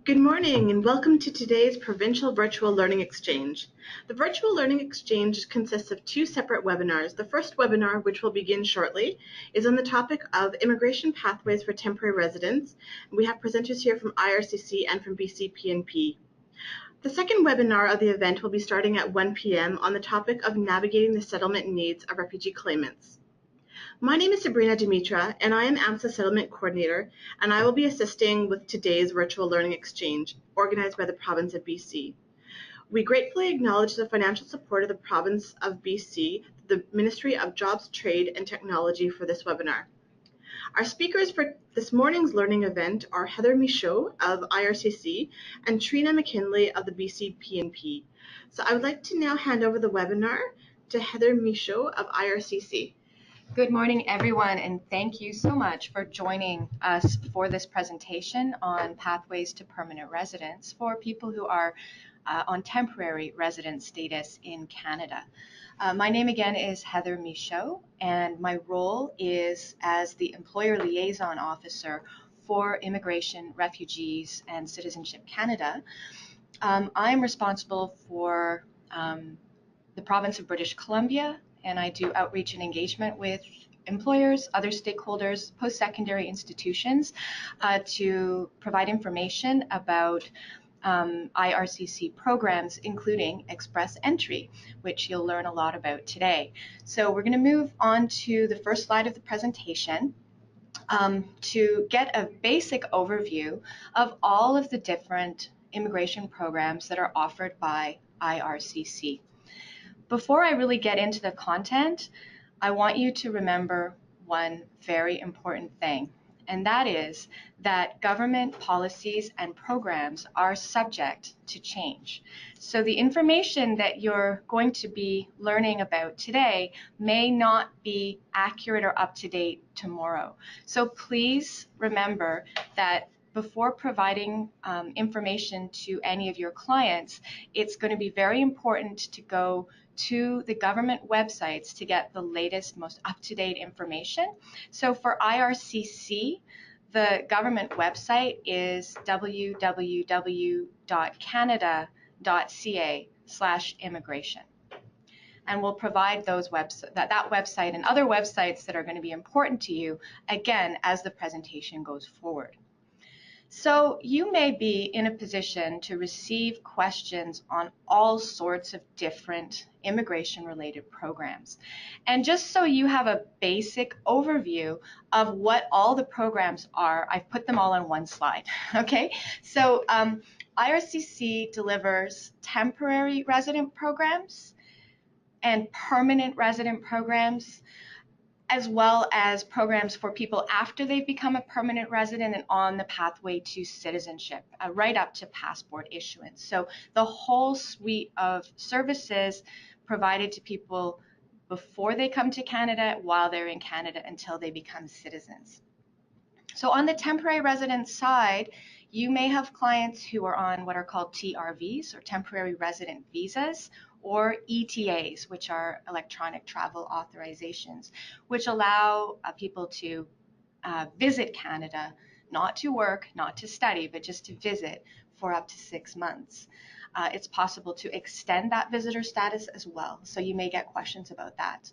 Good morning and welcome to today's Provincial Virtual Learning Exchange. The Virtual Learning Exchange consists of two separate webinars. The first webinar, which will begin shortly, is on the topic of immigration pathways for temporary residents. We have presenters here from IRCC and from BC PNP. The second webinar of the event will be starting at 1 p.m. on the topic of navigating the settlement needs of refugee claimants. My name is Sabrina Dimitra, and I am AMSA Settlement Coordinator, and I will be assisting with today's virtual learning exchange organized by the province of BC. We gratefully acknowledge the financial support of the province of BC, the Ministry of Jobs, Trade and Technology for this webinar. Our speakers for this morning's learning event are Heather Michaud of IRCC and Trina McKinlay of the BC PNP. So I would like to now hand over the webinar to Heather Michaud of IRCC. Good morning, everyone, and thank you so much for joining us for this presentation on pathways to permanent residence for people who are on temporary residence status in Canada. My name again is Heather Michaud, and my role is as the Employer Liaison Officer for Immigration, Refugees, and Citizenship Canada. I'm responsible for the province of British Columbia, and I do outreach and engagement with employers, other stakeholders, post-secondary institutions to provide information about IRCC programs, including Express Entry, which you'll learn a lot about today. So we're going to move on to the first slide of the presentation to get a basic overview of all of the different immigration programs that are offered by IRCC. Before I really get into the content, I want you to remember one very important thing, and that is that government policies and programs are subject to change. So the information that you're going to be learning about today may not be accurate or up to date tomorrow. So please remember that before providing information to any of your clients, it's going to be very important to go to the government websites to get the latest, most up-to-date information. So for IRCC, the government website is www.canada.ca/immigration. And we'll provide those that website and other websites that are going to be important to you, again, as the presentation goes forward. So you may be in a position to receive questions on all sorts of different immigration-related programs. And just so you have a basic overview of what all the programs are, I've put them all on one slide, okay? So IRCC delivers temporary resident programs and permanent resident programs, as well as programs for people after they've become a permanent resident and on the pathway to citizenship, right up to passport issuance. So the whole suite of services provided to people before they come to Canada, while they're in Canada, until they become citizens. So on the temporary resident side, you may have clients who are on what are called TRVs, or temporary resident visas, or ETAs, which are electronic travel authorizations, which allow people to visit Canada, not to work, not to study, but just to visit for up to 6 months. It's possible to extend that visitor status as well, so you may get questions about that.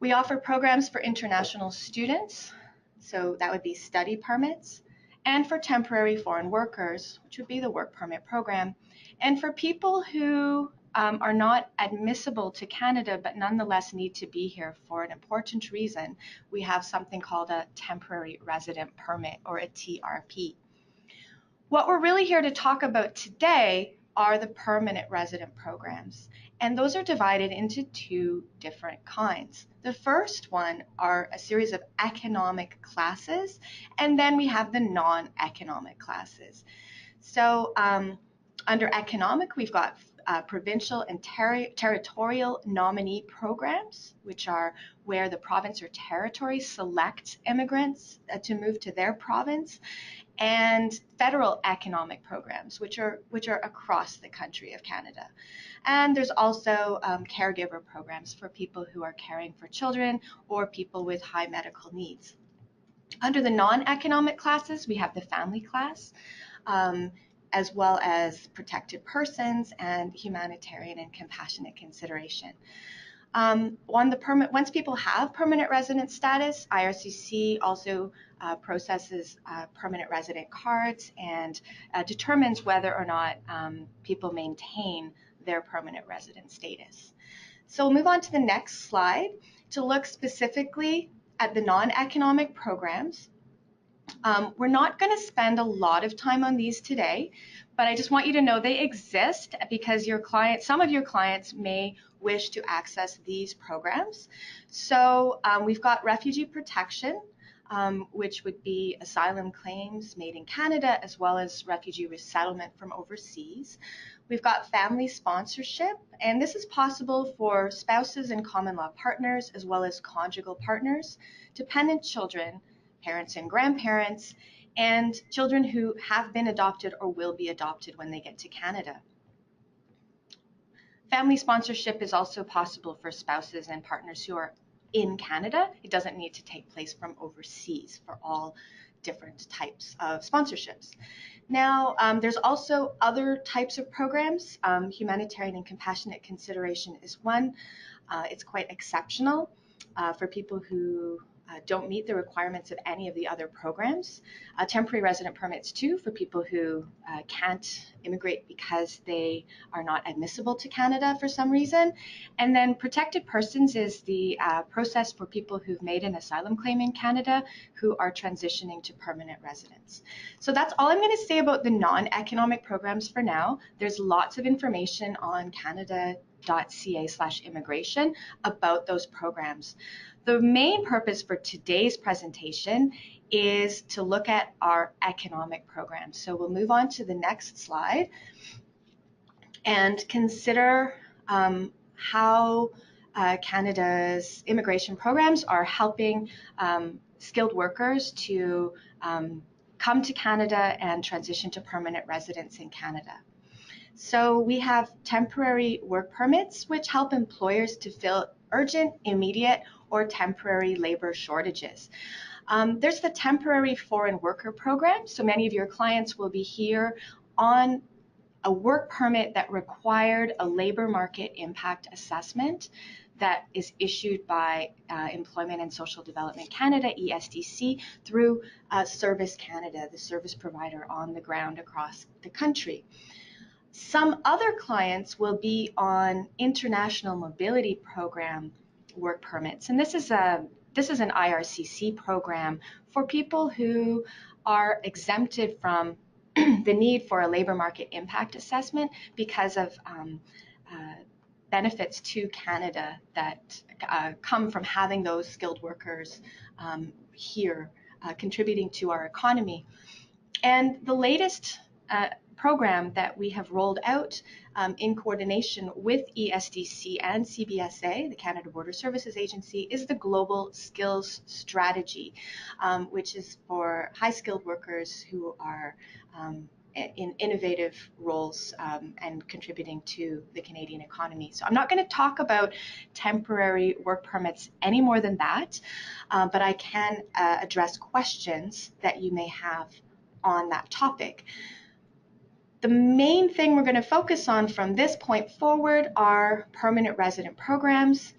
We offer programs for international students, so that would be study permits, and for temporary foreign workers, which would be the work permit program, and for people who are not admissible to Canada but nonetheless need to be here for an important reason, we have something called a temporary resident permit, or a TRP. What we're really here to talk about today are the permanent resident programs, and those are divided into two different kinds. The first one are a series of economic classes, and then we have the non-economic classes. So under economic, we've got provincial and territorial nominee programs, which are where the province or territory selects immigrants to move to their province, and federal economic programs, which are across the country of Canada. And there's also caregiver programs for people who are caring for children or people with high medical needs. Under the non-economic classes, we have the family class. as well as protected persons and humanitarian and compassionate consideration. Once people have permanent resident status, IRCC also processes permanent resident cards and determines whether or not people maintain their permanent resident status. So we'll move on to the next slide to look specifically at the non-economic programs. We're not going to spend a lot of time on these today, but I just want you to know they exist because some of your clients may wish to access these programs. So we've got refugee protection, which would be asylum claims made in Canada, as well as refugee resettlement from overseas. We've got family sponsorship, and this is possible for spouses and common law partners, as well as conjugal partners, dependent children, parents and grandparents, and children who have been adopted or will be adopted when they get to Canada. Family sponsorship is also possible for spouses and partners who are in Canada. It doesn't need to take place from overseas for all different types of sponsorships. Now, there's also other types of programs. Humanitarian and compassionate consideration is one. It's quite exceptional for people who don't meet the requirements of any of the other programs. Temporary resident permits too, for people who can't immigrate because they are not admissible to Canada for some reason. And then protected persons is the process for people who've made an asylum claim in Canada who are transitioning to permanent residence. So that's all I'm going to say about the non-economic programs for now. There's lots of information on canada.ca/immigration about those programs. The main purpose for today's presentation is to look at our economic programs. So we'll move on to the next slide and consider how Canada's immigration programs are helping skilled workers to come to Canada and transition to permanent residence in Canada. So we have temporary work permits, which help employers to fill urgent, immediate, or temporary labor shortages. There's the temporary foreign worker program. So many of your clients will be here on a work permit that required a labor market impact assessment that is issued by Employment and Social Development Canada, ESDC, through Service Canada, the service provider on the ground across the country. Some other clients will be on International Mobility Program work permits, and this is an IRCC program for people who are exempted from the need for a labor market impact assessment because of benefits to Canada that come from having those skilled workers here contributing to our economy. And the latest program that we have rolled out in coordination with ESDC and CBSA, the Canada Border Services Agency, is the Global Skills Strategy, which is for high-skilled workers who are in innovative roles and contributing to the Canadian economy. So I'm not going to talk about temporary work permits any more than that, but I can address questions that you may have on that topic. The main thing we're going to focus on from this point forward are permanent resident programs,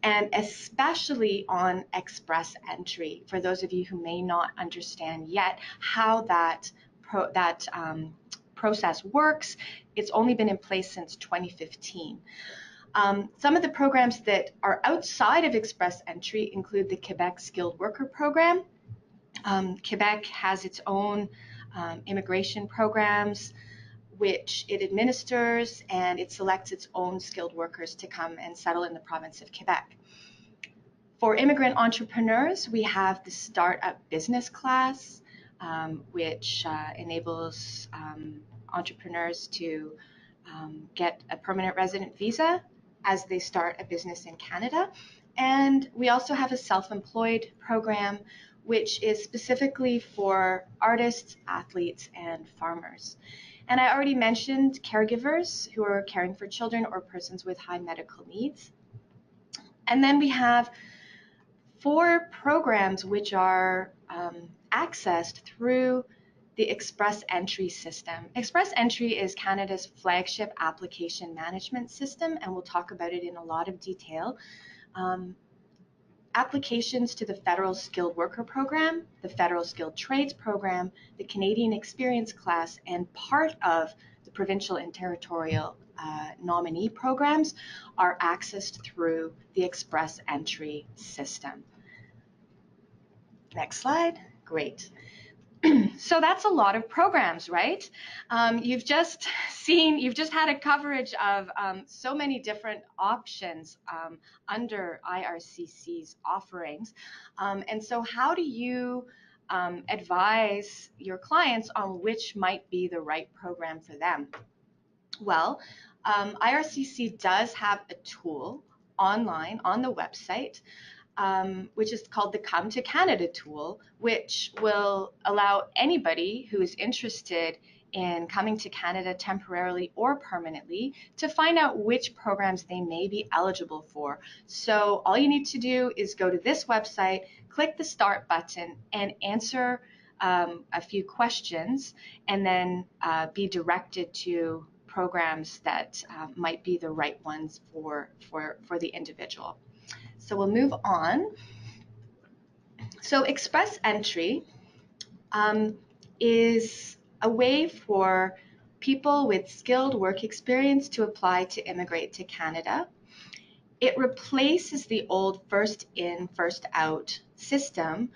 and especially on express entry, for those of you who may not understand yet how that process works. It's only been in place since 2015. Some of the programs that are outside of express entry include the Quebec Skilled Worker Program. Quebec has its own immigration programs, which it administers, and it selects its own skilled workers to come and settle in the province of Quebec. For immigrant entrepreneurs, we have the Startup Business Class, which enables entrepreneurs to get a permanent resident visa as they start a business in Canada. And we also have a self-employed program, which is specifically for artists, athletes, and farmers. And I already mentioned caregivers who are caring for children or persons with high medical needs. And then we have 4 programs which are accessed through the Express Entry system. Express Entry is Canada's flagship application management system, and we'll talk about it in a lot of detail. Applications to the Federal Skilled Worker Program, the Federal Skilled Trades Program, the Canadian Experience Class, and part of the provincial and territorial nominee programs are accessed through the Express Entry system. Next slide. Great. So that's a lot of programs, right? You've just had a coverage of so many different options under IRCC's offerings. And so how do you advise your clients on which might be the right program for them? Well, IRCC does have a tool online on the website, which is called the Come to Canada tool, which will allow anybody who is interested in coming to Canada temporarily or permanently to find out which programs they may be eligible for. So all you need to do is go to this website, click the Start button, and answer a few questions, and then be directed to programs that might be the right ones for the individual. So we'll move on. So Express Entry is a way for people with skilled work experience to apply to immigrate to Canada. It replaces the old first in, first out system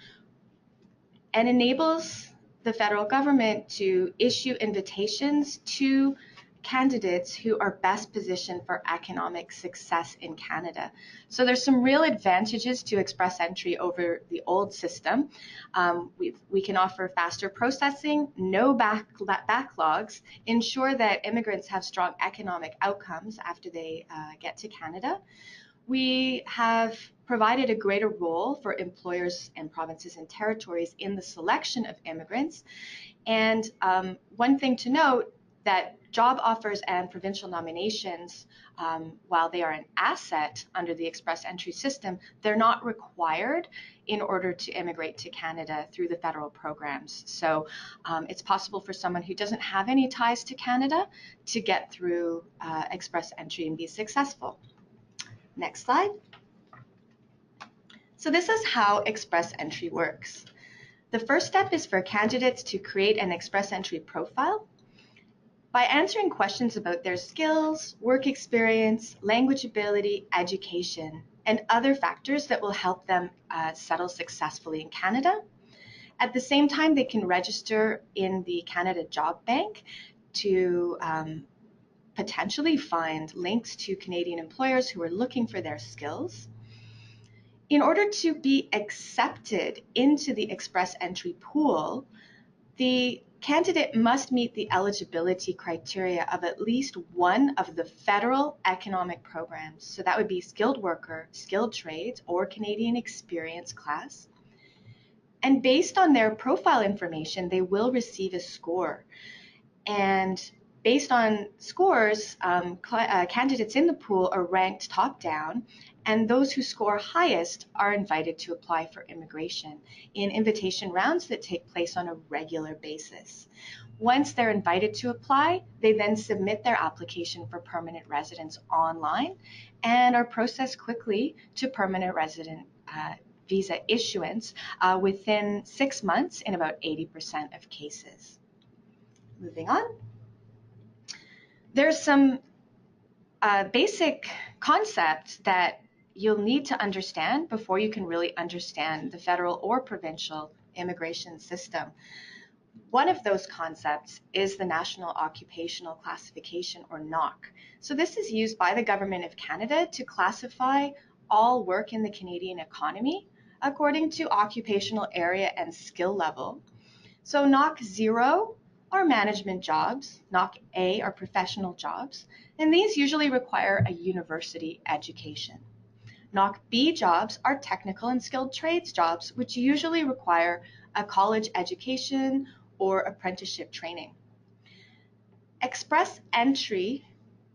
and enables the federal government to issue invitations to candidates who are best positioned for economic success in Canada. So there's some real advantages to Express Entry over the old system. We can offer faster processing, no backlogs, ensure that immigrants have strong economic outcomes after they get to Canada. We have provided a greater role for employers and provinces and territories in the selection of immigrants. And one thing to note, that job offers and provincial nominations, while they are an asset under the Express Entry system, they're not required in order to immigrate to Canada through the federal programs. So it's possible for someone who doesn't have any ties to Canada to get through Express Entry and be successful. Next slide. So this is how Express Entry works. The first step is for candidates to create an Express Entry profile. By answering questions about their skills, work experience, language ability, education, and other factors that will help them settle successfully in Canada. At the same time, they can register in the Canada Job Bank to potentially find links to Canadian employers who are looking for their skills. In order to be accepted into the Express Entry pool, the candidate must meet the eligibility criteria of at least one of the federal economic programs. So that would be skilled worker, skilled trades, or Canadian Experience Class. And based on their profile information, they will receive a score. And based on scores, candidates in the pool are ranked top down, and those who score highest are invited to apply for immigration in invitation rounds that take place on a regular basis. Once they're invited to apply, they then submit their application for permanent residence online and are processed quickly to permanent resident visa issuance within 6 months in about 80% of cases. Moving on. There's some basic concepts that you'll need to understand before you can really understand the federal or provincial immigration system. One of those concepts is the National Occupational Classification, or NOC. So this is used by the Government of Canada to classify all work in the Canadian economy according to occupational area and skill level. So NOC 0 are management jobs, NOC A are professional jobs, and these usually require a university education. NOC B jobs are technical and skilled trades jobs, which usually require a college education or apprenticeship training. Express Entry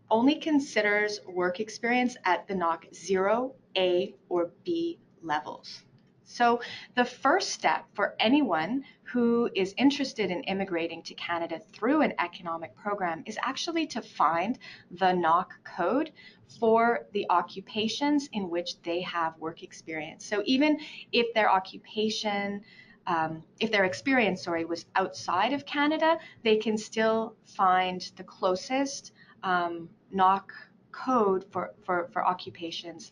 only considers work experience at the NOC 0, A, or B levels. So the first step for anyone who is interested in immigrating to Canada through an economic program is actually to find the NOC code for the occupations in which they have work experience. So even if their occupation, if their experience, was outside of Canada, they can still find the closest NOC code for occupations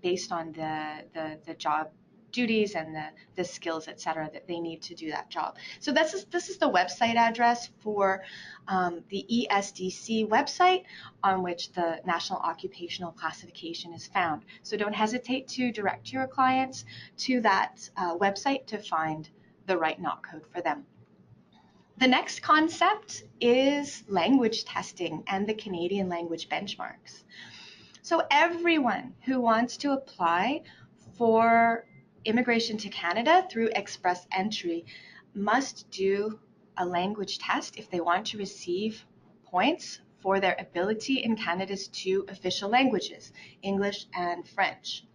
based on the job duties and the skills, etc., that they need to do that job. So this is the website address for the ESDC website on which the National Occupational Classification is found. So don't hesitate to direct your clients to that website to find the right NOC code for them. The next concept is language testing and the Canadian language benchmarks. So everyone who wants to apply for immigration to Canada through express entry must do a language test if they want to receive points for their ability in Canada's two official languages, English and French.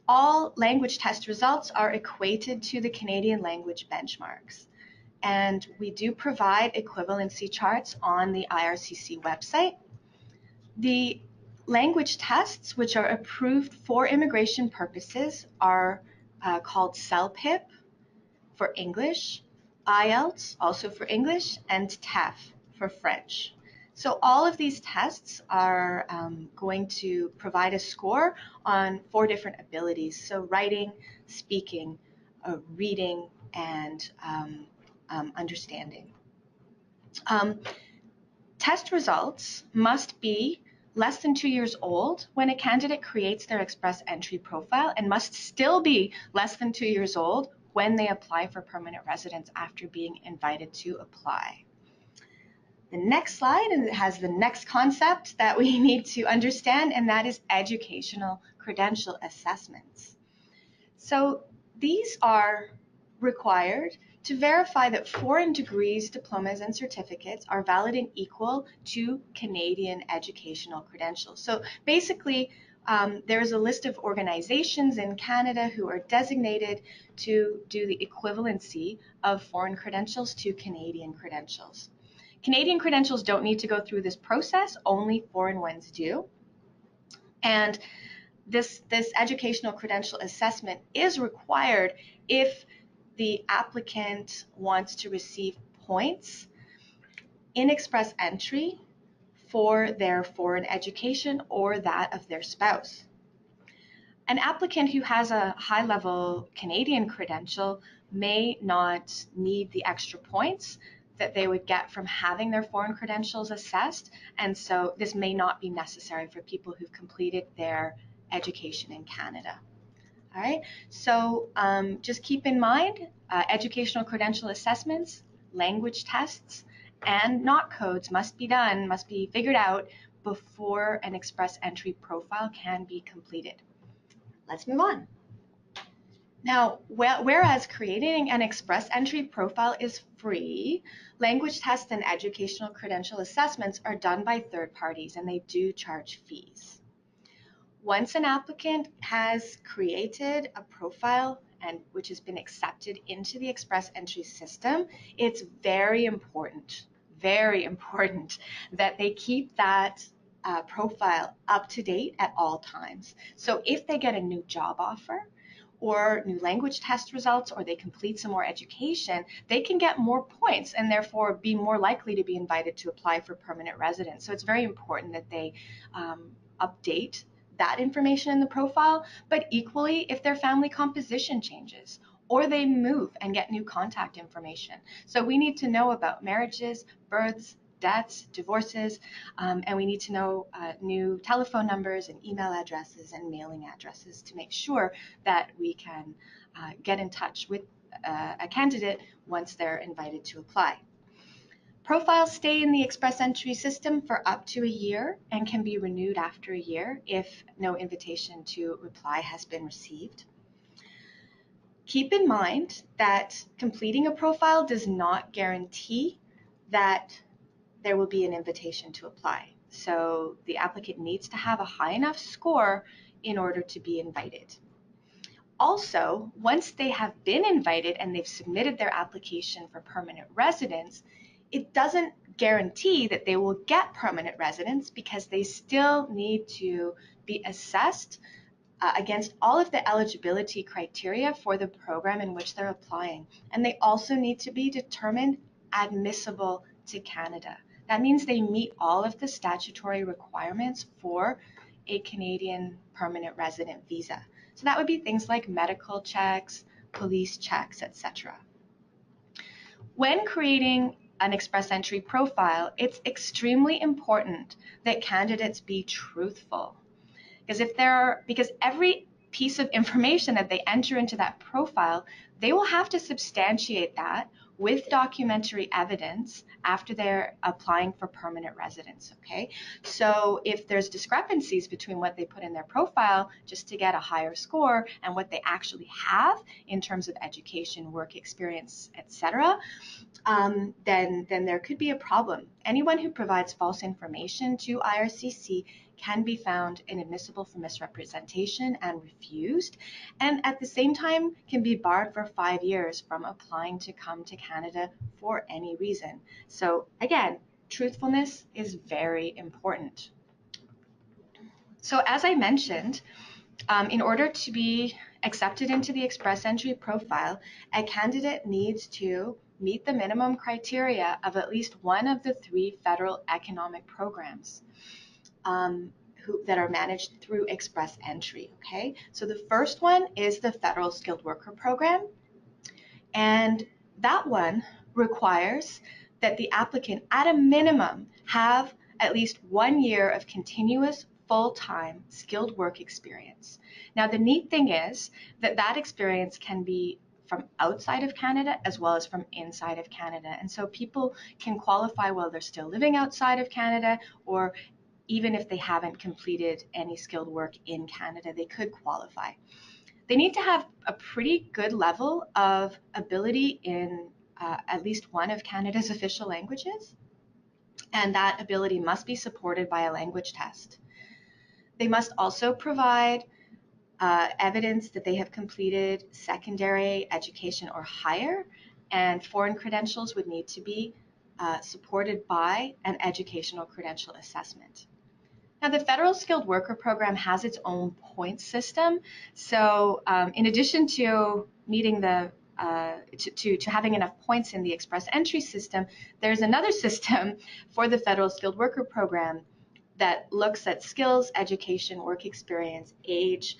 All language test results are equated to the Canadian language benchmarks, and we do provide equivalency charts on the IRCC website. The language tests, which are approved for immigration purposes, are called CELPIP for English, IELTS also for English, and TEF for French. So all of these tests are going to provide a score on 4 different abilities. So writing, speaking, reading, and understanding. Test results must be less than 2 years old when a candidate creates their express entry profile and must still be less than 2 years old when they apply for permanent residence after being invited to apply. The next slide has the next concept that we need to understand, and that is educational credential assessments. So these are required to verify that foreign degrees, diplomas, and certificates are valid and equal to Canadian educational credentials. So basically, there's a list of organizations in Canada who are designated to do the equivalency of foreign credentials to Canadian credentials. Canadian credentials don't need to go through this process, only foreign ones do. And this educational credential assessment is required if the applicant wants to receive points in express entry for their foreign education or that of their spouse. An applicant who has a high-level Canadian credential may not need the extra points that they would get from having their foreign credentials assessed, and so this may not be necessary for people who've completed their education in Canada. All right, so just keep in mind educational credential assessments, language tests, and NOC codes must be figured out before an express entry profile can be completed. Let's move on. Now, whereas creating an express entry profile is free, language tests and educational credential assessments are done by third parties, and they do charge fees. Once an applicant has created a profile and which has been accepted into the express entry system, it's very important that they keep that profile up to date at all times. So if they get a new job offer or new language test results, or they complete some more education, they can get more points and therefore be more likely to be invited to apply for permanent residence. So it's very important that they update that information in the profile, but equally if their family composition changes or they move and get new contact information. So we need to know about marriages, births, deaths, divorces, and we need to know new telephone numbers and email addresses and mailing addresses to make sure that we can get in touch with a candidate once they're invited to apply. Profiles stay in the express entry system for up to a year and can be renewed after a year if no invitation to reply has been received. Keep in mind that completing a profile does not guarantee that there will be an invitation to apply. So the applicant needs to have a high enough score in order to be invited. also, once they have been invited and they've submitted their application for permanent residence, it doesn't guarantee that they will get permanent residence because they still need to be assessed against all of the eligibility criteria for the program in which they're applying. And they also need to be determined admissible to Canada. That means they meet all of the statutory requirements for a Canadian permanent resident visa. So that would be things like medical checks, police checks, etc. When creating an express entry profile, it's extremely important that candidates be truthful. Because every piece of information that they enter into that profile, they will have to substantiate that with documentary evidence after they're applying for permanent residence, okay? So if there's discrepancies between what they put in their profile just to get a higher score and what they actually have in terms of education, work experience, etc., then there could be a problem. Anyone who provides false information to IRCC can be found inadmissible for misrepresentation and refused, and at the same time can be barred for 5 years from applying to come to Canada for any reason. So again, truthfulness is very important. So as I mentioned, in order to be accepted into the express entry profile, a candidate needs to meet the minimum criteria of at least one of the 3 federal economic programs that are managed through express entry, okay? So the first one is the Federal Skilled Worker Program, and that one requires that the applicant at a minimum have at least 1 year of continuous full-time skilled work experience. Now the neat thing is that experience can be from outside of Canada as well as from inside of Canada, and so people can qualify while they're still living outside of Canada, or even if they haven't completed any skilled work in Canada, they could qualify. They need to have a pretty good level of ability in at least one of Canada's official languages, and that ability must be supported by a language test. They must also provide evidence that they have completed secondary education or higher, and foreign credentials would need to be supported by an educational credential assessment. Now, the Federal Skilled Worker Program has its own point system. So in addition to meeting to having enough points in the express entry system, there's another system for the Federal Skilled Worker Program that looks at skills, education, work experience, age,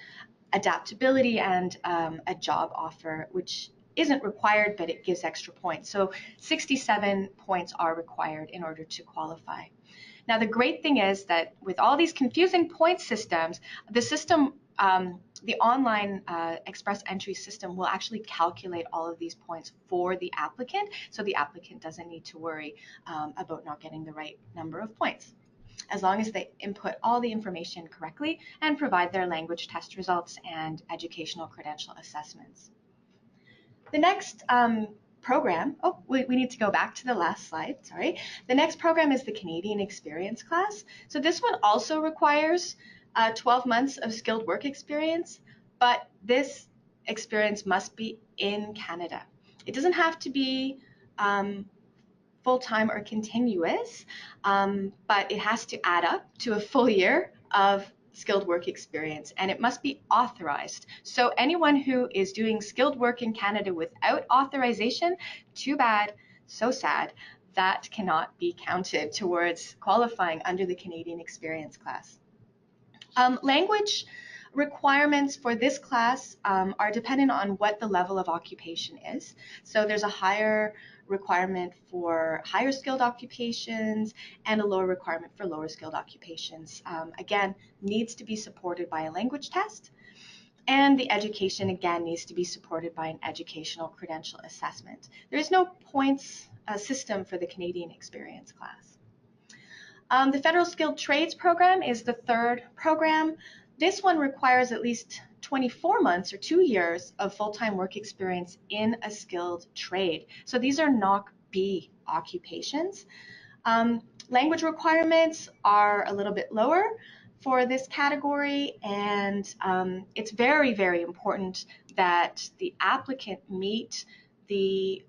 adaptability, and a job offer, which isn't required, but it gives extra points. So 67 points are required in order to qualify. Now, the great thing is that with all these confusing point systems, the system, the online express entry system will actually calculate all of these points for the applicant, so the applicant doesn't need to worry about not getting the right number of points, as long as they input all the information correctly and provide their language test results and educational credential assessments. The next program, we need to go back to the last slide, sorry. The next program is the Canadian Experience class. So this one also requires 12 months of skilled work experience, but this experience must be in Canada. It doesn't have to be full-time or continuous, but it has to add up to a full year of skilled work experience, and it must be authorized. So anyone who is doing skilled work in Canada without authorization, too bad, so sad, that cannot be counted towards qualifying under the Canadian Experience class. Language requirements for this class are dependent on what the level of occupation is. So there's a higher requirement for higher skilled occupations and a lower requirement for lower skilled occupations. Again, needs to be supported by a language test, and the education again needs to be supported by an educational credential assessment. There is no points system for the Canadian Experience class. The Federal Skilled Trades Program is the third program. This one requires at least 24 months or 2 years of full-time work experience in a skilled trade. So these are NOC B occupations. Language requirements are a little bit lower. for this category, and it's very, very important that the applicant meet the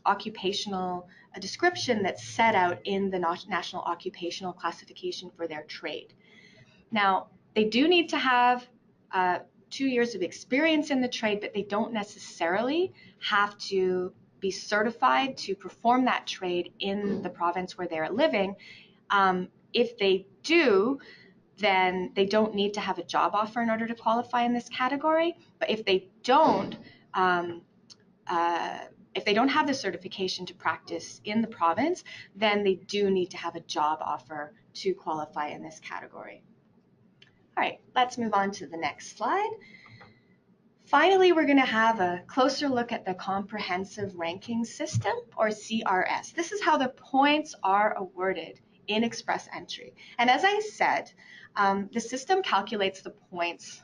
occupational description that's set out in the National Occupational Classification for their trade. Now, they do need to have 2 years of experience in the trade, but they don't necessarily have to be certified to perform that trade in the province where they're living. If they do, then they don't need to have a job offer in order to qualify in this category. But if they don't have the certification to practice in the province, then they do need to have a job offer to qualify in this category. All right, let's move on to the next slide. Finally, we're going to have a closer look at the Comprehensive Ranking System, or CRS. This is how the points are awarded in Express Entry. And as I said, the system calculates the points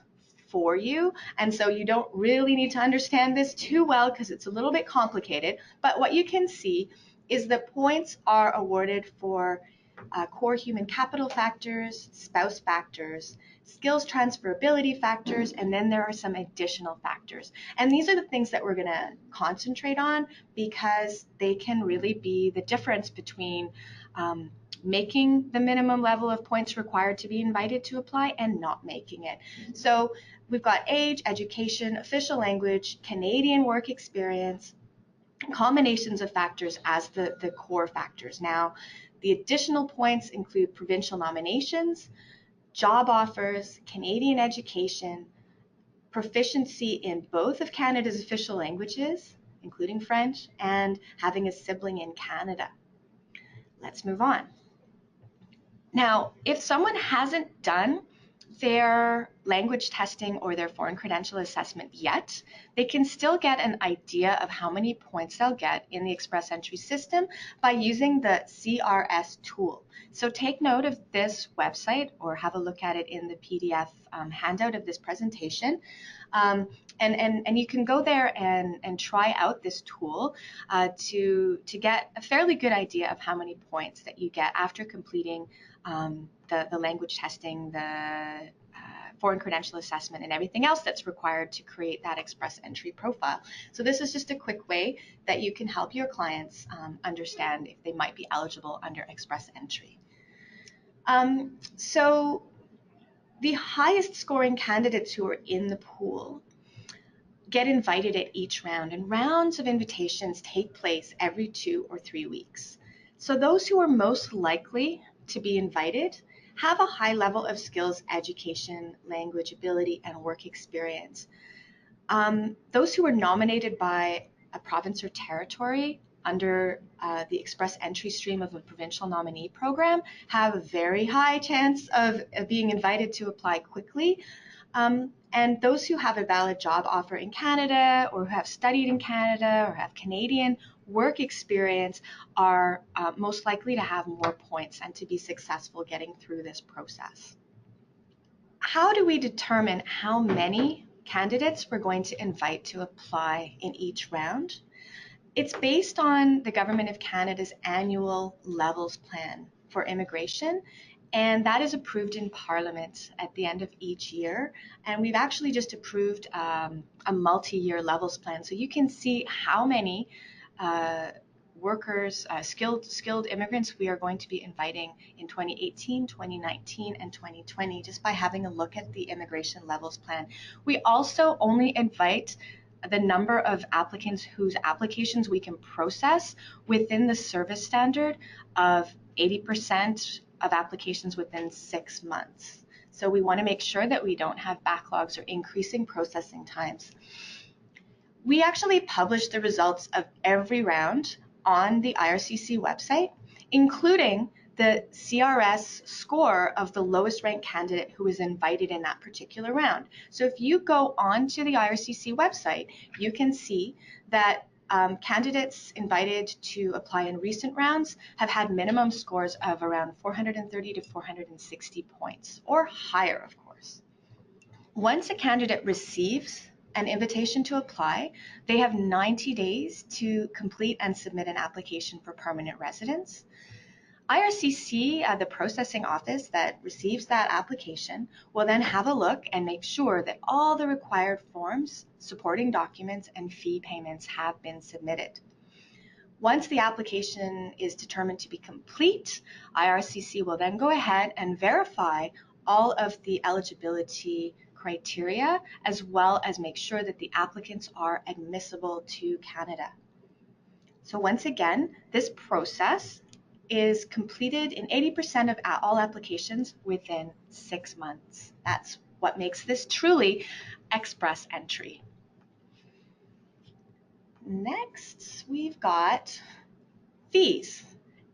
for you, and so you don't really need to understand this too well because it's a little bit complicated. But what you can see is the points are awarded for core human capital factors, spouse factors, skills transferability factors, and then there are some additional factors. And these are the things that we're going to concentrate on because they can really be the difference between making the minimum level of points required to be invited to apply and not making it. So we've got age, education, official language, Canadian work experience, combinations of factors as the core factors. Now, the additional points include provincial nominations, job offers, Canadian education, proficiency in both of Canada's official languages, including French, and having a sibling in Canada. Let's move on. Now, if someone hasn't done their language testing or their foreign credential assessment yet, they can still get an idea of how many points they'll get in the Express Entry system by using the CRS tool. So take note of this website or have a look at it in the PDF handout of this presentation. And you can go there and try out this tool to get a fairly good idea of how many points that you get after completing the language testing, the foreign credential assessment, and everything else that's required to create that Express Entry profile. So this is just a quick way that you can help your clients understand if they might be eligible under Express Entry. So the highest scoring candidates who are in the pool get invited at each round, and rounds of invitations take place every 2 or 3 weeks. So those who are most likely to be invited have a high level of skills, education, language ability, and work experience. Those who are nominated by a province or territory under the Express Entry stream of a provincial nominee program have a very high chance of being invited to apply quickly. And those who have a valid job offer in Canada or who have studied in Canada or have Canadian work experience are most likely to have more points and to be successful getting through this process. How do we determine how many candidates we're going to invite to apply in each round? It's based on the Government of Canada's annual levels plan for immigration, and that is approved in Parliament at the end of each year. And we've actually just approved a multi-year levels plan, so you can see how many workers, skilled immigrants we are going to be inviting in 2018, 2019, and 2020 just by having a look at the immigration levels plan. We also only invite the number of applicants whose applications we can process within the service standard of 80% of applications within 6 months. So we want to make sure that we don't have backlogs or increasing processing times. We actually publish the results of every round on the IRCC website, including the CRS score of the lowest ranked candidate who was invited in that particular round. So if you go onto the IRCC website, you can see that candidates invited to apply in recent rounds have had minimum scores of around 430 to 460 points, or higher, of course. Once a candidate receives an invitation to apply, they have 90 days to complete and submit an application for permanent residence. IRCC, the processing office that receives that application, will then have a look and make sure that all the required forms, supporting documents, and fee payments have been submitted. Once the application is determined to be complete, IRCC will then go ahead and verify all of the eligibility criteria, as well as make sure that the applicants are admissible to Canada. So once again, this process is completed in 80% of all applications within 6 months. That's what makes this truly express entry. Next, we've got fees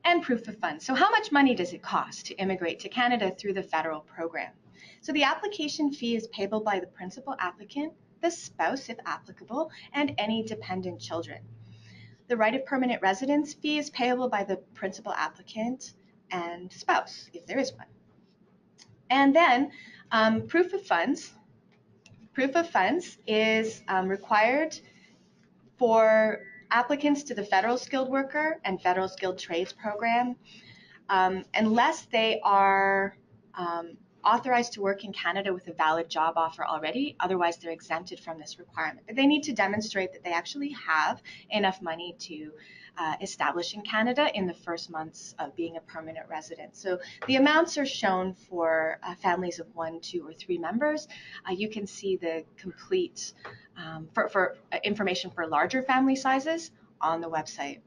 and proof of funds. So how much money does it cost to immigrate to Canada through the federal program? So the application fee is payable by the principal applicant, the spouse if applicable, and any dependent children. The right of permanent residence fee is payable by the principal applicant and spouse, if there is one. And then proof of funds. Proof of funds is required for applicants to the Federal Skilled Worker and Federal Skilled Trades Program, unless they are authorized to work in Canada with a valid job offer already. Otherwise, they're exempted from this requirement. But they need to demonstrate that they actually have enough money to establish in Canada in the first months of being a permanent resident. So the amounts are shown for families of 1, 2, or 3 members. You can see the complete for information for larger family sizes on the website.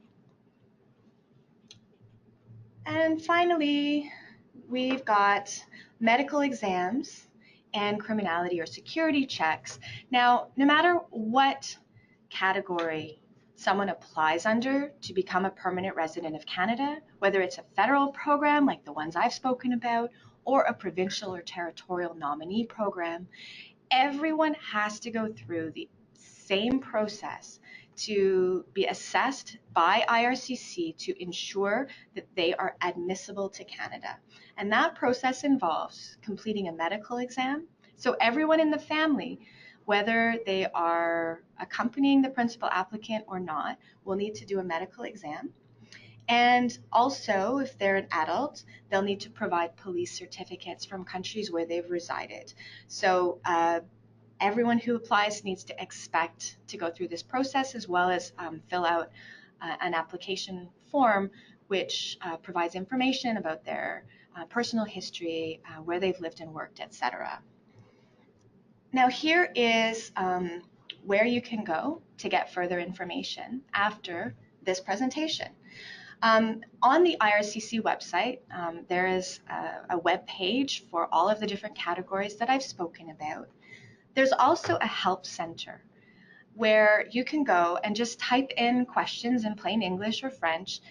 And finally, we've got medical exams and criminality or security checks. Now, no matter what category someone applies under to become a permanent resident of Canada, whether it's a federal program like the ones I've spoken about, or a provincial or territorial nominee program, everyone has to go through the same process to be assessed by IRCC to ensure that they are admissible to Canada. And that process involves completing a medical exam. So everyone in the family, whether they are accompanying the principal applicant or not, will need to do a medical exam. And also, if they're an adult, they'll need to provide police certificates from countries where they've resided. So everyone who applies needs to expect to go through this process, as well as fill out an application form which provides information about their personal history, where they've lived and worked, etc. Now here is where you can go to get further information after this presentation. On the IRCC website, there is a web page for all of the different categories that I've spoken about. There's also a help center where you can go and just type in questions in plain English or French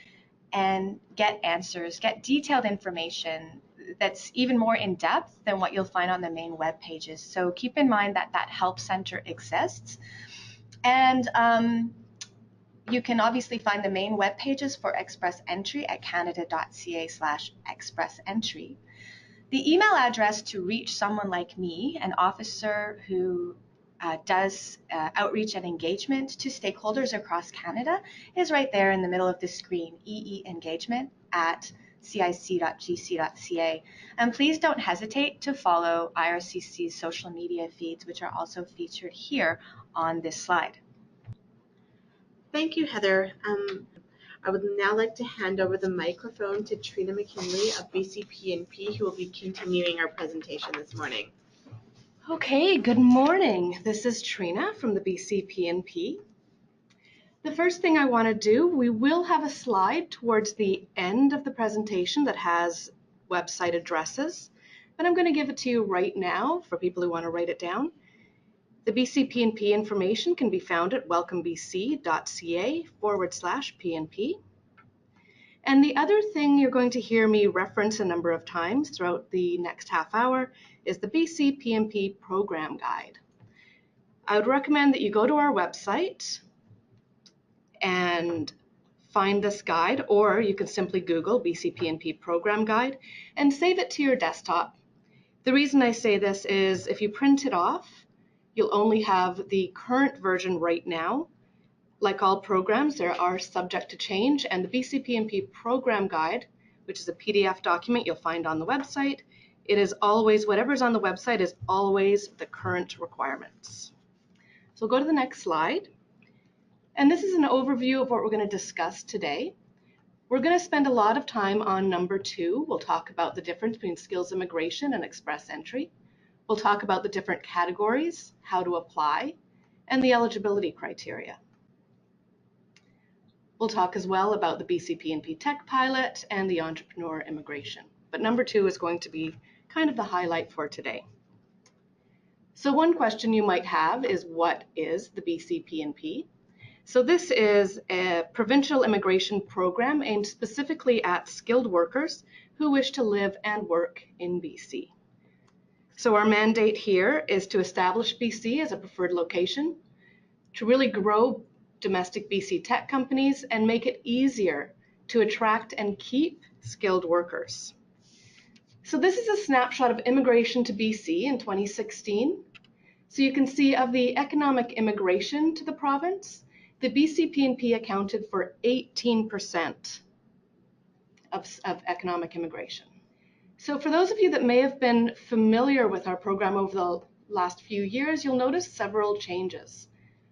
and get answers, get detailed information that's even more in depth than what you'll find on the main web pages. So keep in mind that that help center exists. And you can obviously find the main web pages for Express Entry at canada.ca/express entry. The email address to reach someone like me, an officer who does outreach and engagement to stakeholders across Canada, is right there in the middle of the screen, eeengagement@cic.gc.ca. And please don't hesitate to follow IRCC's social media feeds, which are also featured here on this slide. Thank you, Heather. I would now like to hand over the microphone to Trina McKinlay of BC PNP, who will be continuing our presentation this morning. Okay, good morning. This is Trina from the BC PNP. The first thing I want to do, we will have a slide towards the end of the presentation that has website addresses, but I'm going to give it to you right now for people who want to write it down. The BC PNP information can be found at welcomebc.ca/PNP. And the other thing you're going to hear me reference a number of times throughout the next half hour is the BC PNP Program Guide. I would recommend that you go to our website and find this guide, or you can simply Google BC PNP Program Guide and save it to your desktop. The reason I say this is if you print it off, you'll only have the current version right now. Like all programs, they are subject to change, and the BC PNP Program Guide which is a PDF document you'll find on the website. It is always, whatever's on the website is always the current requirements. So go to the next slide. And this is an overview of what we're going to discuss today. We're going to spend a lot of time on number 2. We'll talk about the difference between skills immigration and express entry. We'll talk about the different categories, how to apply, and the eligibility criteria. We'll talk as well about the BC PNP Tech Pilot and the entrepreneur immigration. But number 2 is going to be kind of the highlight for today. So one question you might have is, what is the BC PNP? So this is a provincial immigration program aimed specifically at skilled workers who wish to live and work in BC. So our mandate here is to establish BC as a preferred location, to really grow domestic BC tech companies and make it easier to attract and keep skilled workers. So this is a snapshot of immigration to BC in 2016. So you can see of the economic immigration to the province, the BC PNP accounted for 18% of economic immigration. So for those of you that may have been familiar with our program over the last few years, you'll notice several changes.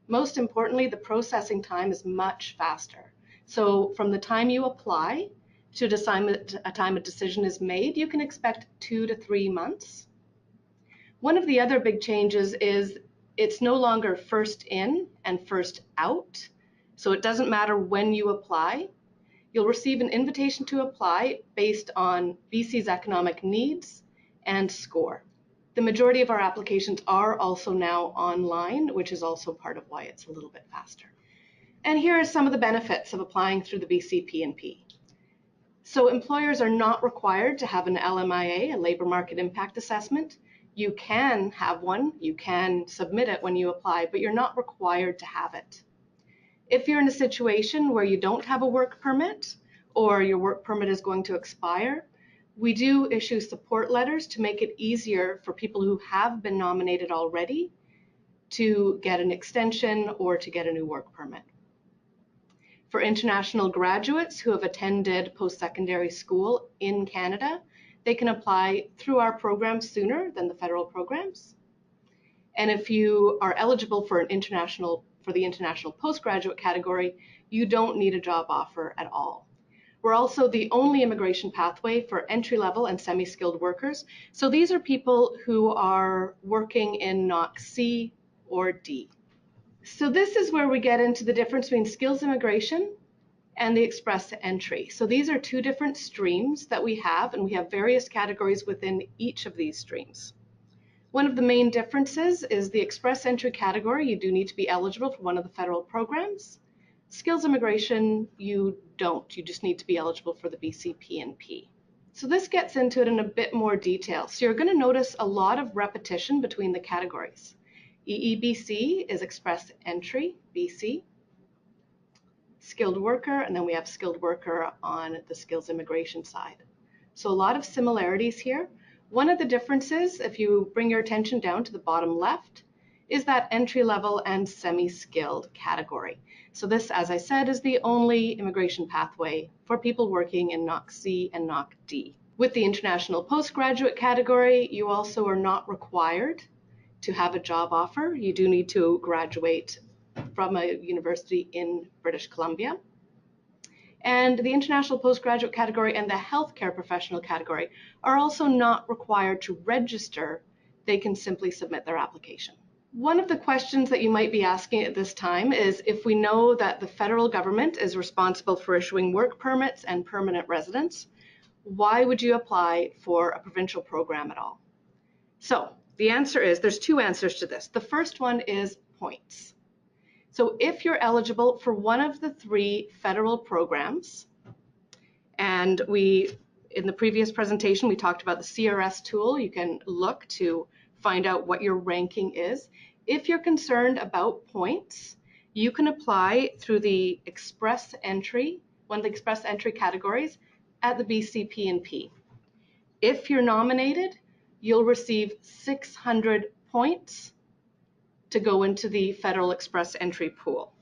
Most importantly, the processing time is much faster. So from the time you apply to a time a decision is made, you can expect 2 to 3 months. One of the other big changes is it's no longer first in and first out. So it doesn't matter when you apply. You'll receive an invitation to apply based on BC's economic needs and score. The majority of our applications are also now online, which is also part of why it's a little bit faster. And here are some of the benefits of applying through the BC PNP. So employers are not required to have an LMIA, a labor market impact assessment. You can have one, you can submit it when you apply, but you're not required to have it. If you're in a situation where you don't have a work permit or your work permit is going to expire, we do issue support letters to make it easier for people who have been nominated already to get an extension or to get a new work permit. For international graduates who have attended post-secondary school in Canada, they can apply through our program sooner than the federal programs. And if you are eligible for the international postgraduate category, you don't need a job offer at all. We're also the only immigration pathway for entry-level and semi-skilled workers. So these are people who are working in NOC C or D. So this is where we get into the difference between skills immigration and the express entry. So these are 2 different streams that we have, and we have various categories within each of these streams. One of the main differences is the express entry category. You do need to be eligible for one of the federal programs. Skills immigration, you don't. You just need to be eligible for the BC PNP. So this gets into it in a bit more detail. So you're going to notice a lot of repetition between the categories. EEBC is express entry, BC. Skilled worker, and then we have skilled worker on the skills immigration side. So a lot of similarities here. One of the differences, if you bring your attention down to the bottom left, is that entry-level and semi-skilled category. So this, as I said, is the only immigration pathway for people working in NOC C and NOC D. With the international postgraduate category, you also are not required to have a job offer. You do need to graduate from a university in British Columbia. And the international postgraduate category and the healthcare professional category are also not required to register. They can simply submit their application. One of the questions that you might be asking at this time is, if we know that the federal government is responsible for issuing work permits and permanent residence, why would you apply for a provincial program at all? So the answer is, there's 2 answers to this. The first one is points. So if you're eligible for one of the 3 federal programs, and in the previous presentation, we talked about the CRS tool. You can look to find out what your ranking is. If you're concerned about points, you can apply through the express entry, one of the express entry categories at the BC PNP. If you're nominated, you'll receive 600 points to go into the federal express entry pool.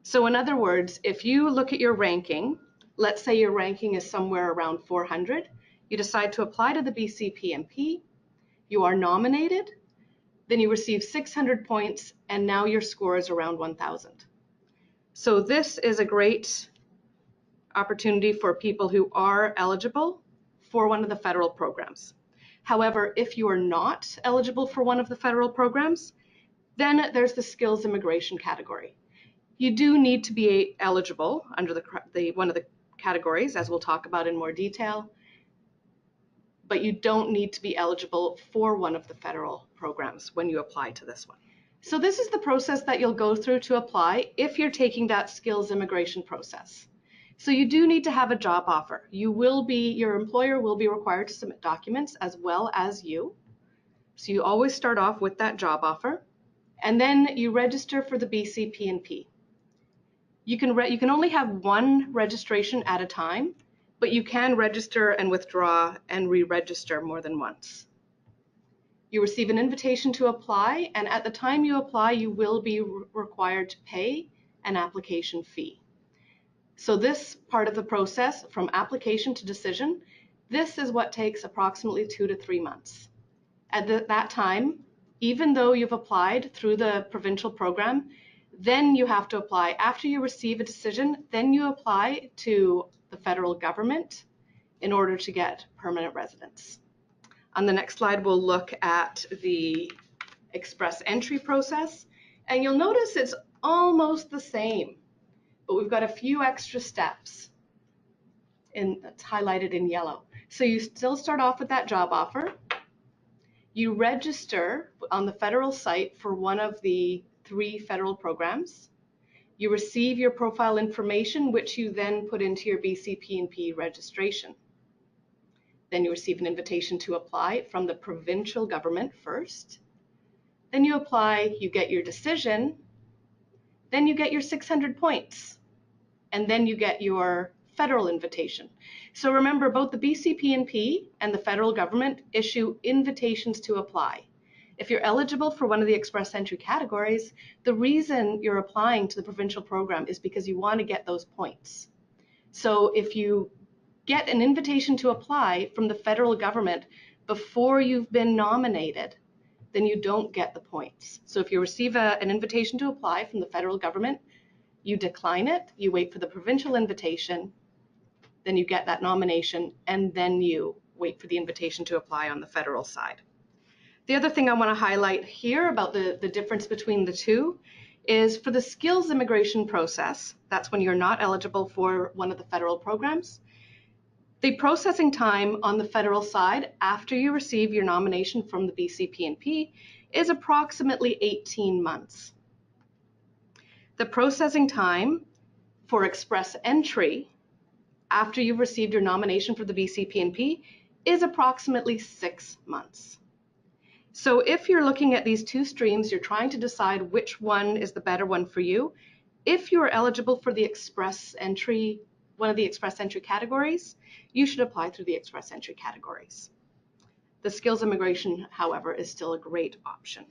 So in other words, if you look at your ranking, let's say your ranking is somewhere around 400, you decide to apply to the BC PNP, you are nominated, then you receive 600 points, and now your score is around 1,000. So this is a great opportunity for people who are eligible for one of the federal programs. However, if you are not eligible for one of the federal programs, then there's the skills immigration category. You do need to be eligible under the one of the categories, as we'll talk about in more detail, but you don't need to be eligible for one of the federal programs when you apply to this one. So this is the process that you'll go through to apply if you're taking that skills immigration process. So you do need to have a job offer. Your employer will be required to submit documents as well as you. So you always start off with that job offer, and then you register for the BC PNP. You can only have one registration at a time, but you can register and withdraw and re-register more than once. You receive an invitation to apply, and at the time you apply, you will be required to pay an application fee. So this part of the process, from application to decision, this is what takes approximately 2 to 3 months. At that time, even though you've applied through the provincial program, then you have to apply. After you receive a decision, then you apply to the federal government in order to get permanent residence. On the next slide, we'll look at the express entry process, and you'll notice it's almost the same, but we've got a few extra steps that's highlighted in yellow. So you still start off with that job offer. You register on the federal site for one of the 3 federal programs. You receive your profile information, which you then put into your BC PNP registration. Then you receive an invitation to apply from the provincial government first. Then you apply, you get your decision, then you get your 600 points, and then you get your federal invitation. So remember, both the BC PNP and the federal government issue invitations to apply. If you're eligible for one of the express entry categories, the reason you're applying to the provincial program is because you want to get those points. So if you get an invitation to apply from the federal government before you've been nominated, then you don't get the points. So if you receive an invitation to apply from the federal government, you decline it, you wait for the provincial invitation, then you get that nomination, and then you wait for the invitation to apply on the federal side. The other thing I want to highlight here about the difference between the two is for the skills immigration process, that's when you're not eligible for one of the federal programs. The processing time on the federal side after you receive your nomination from the BC PNP is approximately 18 months. The processing time for express entry after you've received your nomination for the BC PNP is approximately 6 months. So if you're looking at these 2 streams, you're trying to decide which one is the better one for you. If you are eligible for the express entry, one of the express entry categories, you should apply through the express entry categories. The skills immigration, however, is still a great option.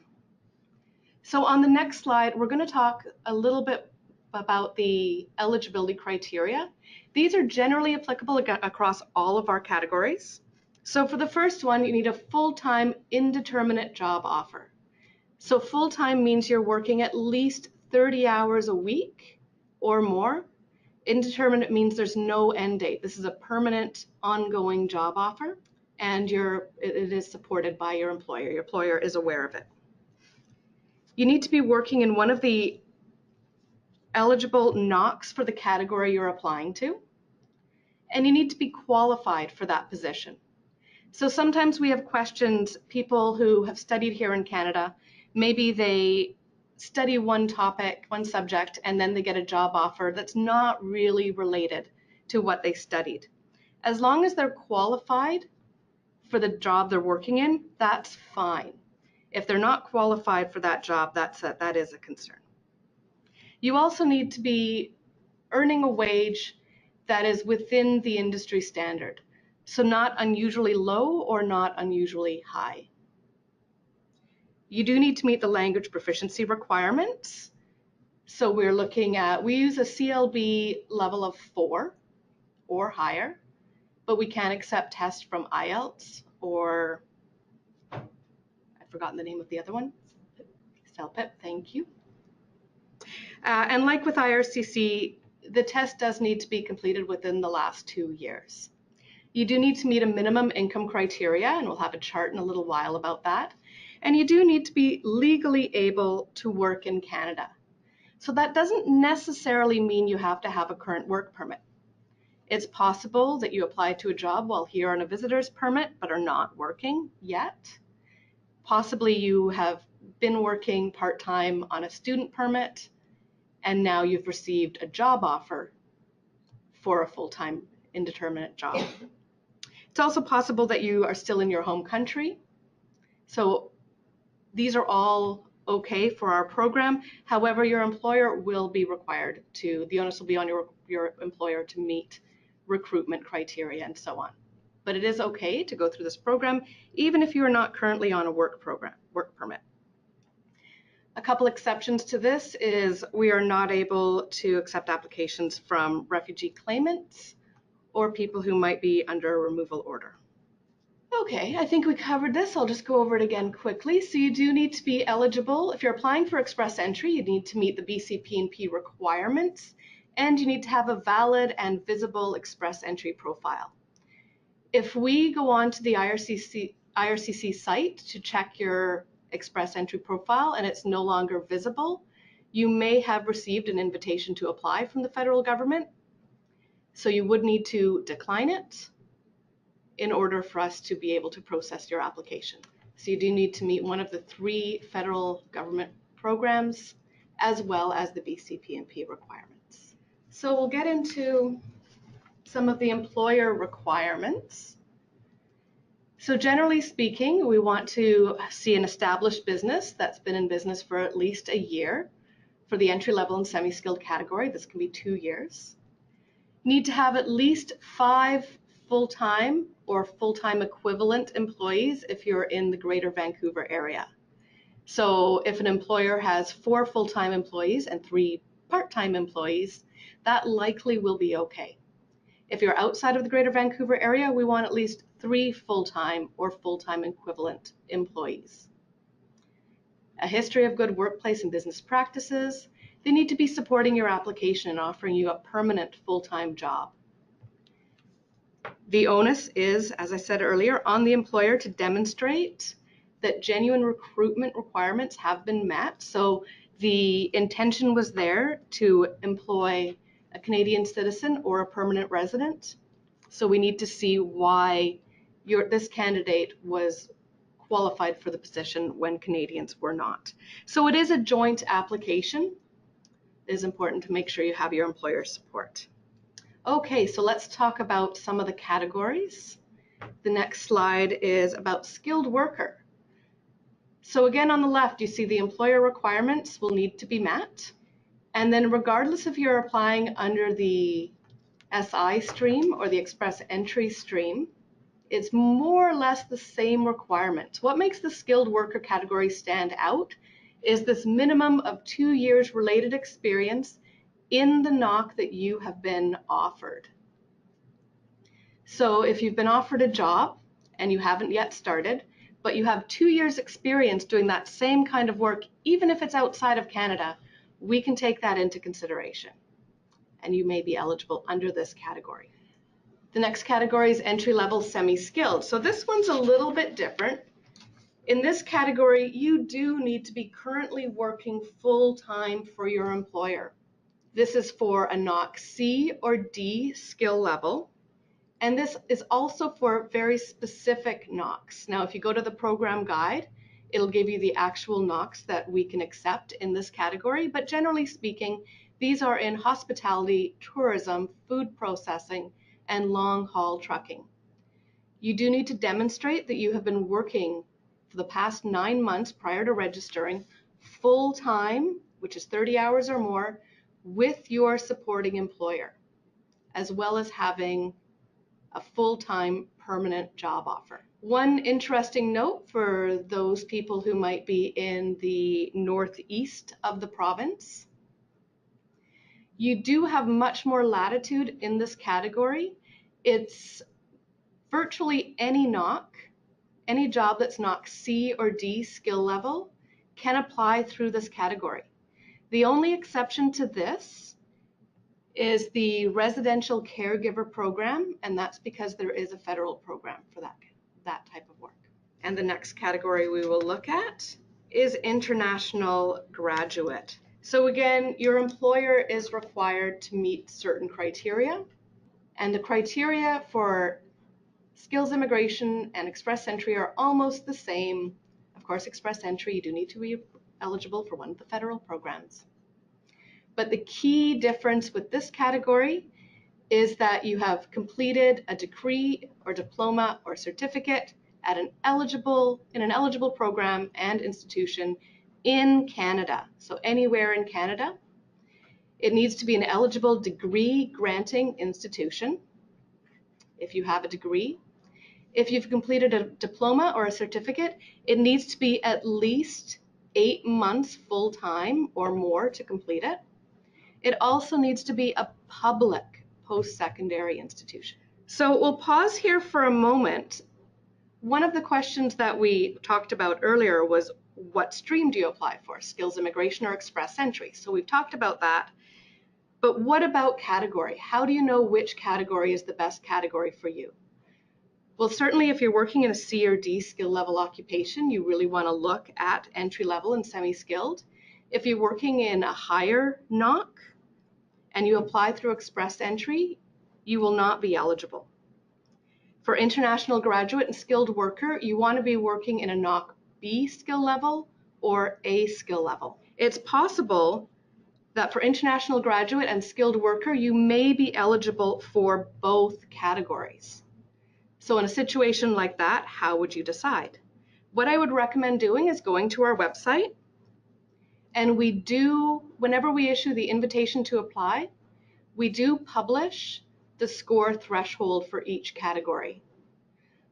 So on the next slide, we're going to talk a little bit about the eligibility criteria. These are generally applicable across all of our categories. So for the first one, you need a full-time indeterminate job offer. So full-time means you're working at least 30 hours a week or more. Indeterminate means there's no end date. This is a permanent, ongoing job offer, and it is supported by your employer. Your employer is aware of it. You need to be working in one of the eligible NOCs for the category you're applying to, and you need to be qualified for that position. So sometimes we have questions, people who have studied here in Canada, maybe they study one topic, one subject, and then they get a job offer that's not really related to what they studied. As long as they're qualified for the job they're working in, that's fine. If they're not qualified for that job, that is a concern. You also need to be earning a wage that is within the industry standard, so not unusually low or not unusually high. You do need to meet the language proficiency requirements. So we use a CLB level of 4. or higher, but we can accept tests from IELTS or, I've forgotten the name of the other one, CELPIP, thank you. And like with IRCC, the test does need to be completed within the last 2 years. You do need to meet a minimum income criteria, and we'll have a chart in a little while about that. And you do need to be legally able to work in Canada. So that doesn't necessarily mean you have to have a current work permit. It's possible that you applied to a job while here on a visitor's permit but are not working yet. Possibly you have been working part-time on a student permit and now you've received a job offer for a full-time indeterminate job. It's also possible that you are still in your home country. So these are all okay for our program. However, your employer will be required to, the onus will be on your employer to meet recruitment criteria and so on. But it is okay to go through this program, even if you are not currently on a work permit. A couple exceptions to this is we are not able to accept applications from refugee claimants or people who might be under a removal order. Okay, I think we covered this. I'll just go over it again quickly. So you do need to be eligible. If you're applying for express entry, you need to meet the BC PNP requirements, and you need to have a valid and visible express entry profile. If we go on to the IRCC site to check your express entry profile and it's no longer visible, you may have received an invitation to apply from the federal government. So you would need to decline it in order for us to be able to process your application. So you do need to meet one of the 3 federal government programs as well as the BC PNP requirements. So we'll get into some of the employer requirements. So generally speaking, we want to see an established business that's been in business for at least a year. For the entry-level and semi-skilled category, this can be 2 years. Need to have at least 5 full-time or full-time equivalent employees if you're in the Greater Vancouver area. So if an employer has 4 full-time employees and 3 part-time employees, that likely will be okay. If you're outside of the Greater Vancouver area, we want at least 3 full-time or full-time equivalent employees. A history of good workplace and business practices. They need to be supporting your application and offering you a permanent full-time job. The onus is, as I said earlier, on the employer to demonstrate that genuine recruitment requirements have been met. So the intention was there to employ a Canadian citizen or a permanent resident. So we need to see why this candidate was qualified for the position when Canadians were not. So it is a joint application. It is important to make sure you have your employer's support. Okay, so let's talk about some of the categories. The next slide is about skilled worker. So again, on the left, you see the employer requirements will need to be met. And then regardless if you're applying under the SI stream or the express entry stream, it's more or less the same requirements. What makes the skilled worker category stand out is this minimum of 2 years related experience in the NOC that you have been offered. So if you've been offered a job and you haven't yet started, but you have 2 years experience doing that same kind of work, even if it's outside of Canada, we can take that into consideration. And you may be eligible under this category. The next category is entry-level semi-skilled. So this one's a little bit different. In this category, you do need to be currently working full-time for your employer. This is for a NOC C or D skill level. And this is also for very specific NOCs. Now, if you go to the program guide, it'll give you the actual NOCs that we can accept in this category. But generally speaking, these are in hospitality, tourism, food processing, and long-haul trucking. You do need to demonstrate that you have been working for the past 9 months prior to registering full-time, which is 30 hours or more, with your supporting employer, as well as having a full-time permanent job offer. One interesting note for those people who might be in the northeast of the province, you do have much more latitude in this category It's virtually any NOC, any job that's NOC C or D skill level can apply through this category. The only exception to this is the residential caregiver program, and that's because there is a federal program for that type of work. And the next category we will look at is international graduate. So again, your employer is required to meet certain criteria, and the criteria for skills immigration and express entry are almost the same. Of course, express entry, you do need to be eligible for one of the federal programs. But the key difference with this category is that you have completed a degree or diploma or certificate at in an eligible program and institution in Canada. So anywhere in Canada. It needs to be an eligible degree granting institution if you have a degree. If you've completed a diploma or a certificate, it needs to be at least 8 months full-time or more to complete it. It also needs to be a public post-secondary institution. So we'll pause here for a moment. One of the questions that we talked about earlier was, what stream do you apply for? Skills immigration or express entry? So we've talked about that. But what about category? How do you know which category is the best category for you? Well, certainly if you're working in a C or D skill level occupation, you really want to look at entry level and semi-skilled. If you're working in a higher NOC and you apply through express entry, you will not be eligible. For international graduate and skilled worker, you want to be working in a NOC B skill level or A skill level. It's possible that for international graduate and skilled worker, you may be eligible for both categories. So in a situation like that, how would you decide? What I would recommend doing is going to our website, and whenever we issue the invitation to apply, we do publish the score threshold for each category.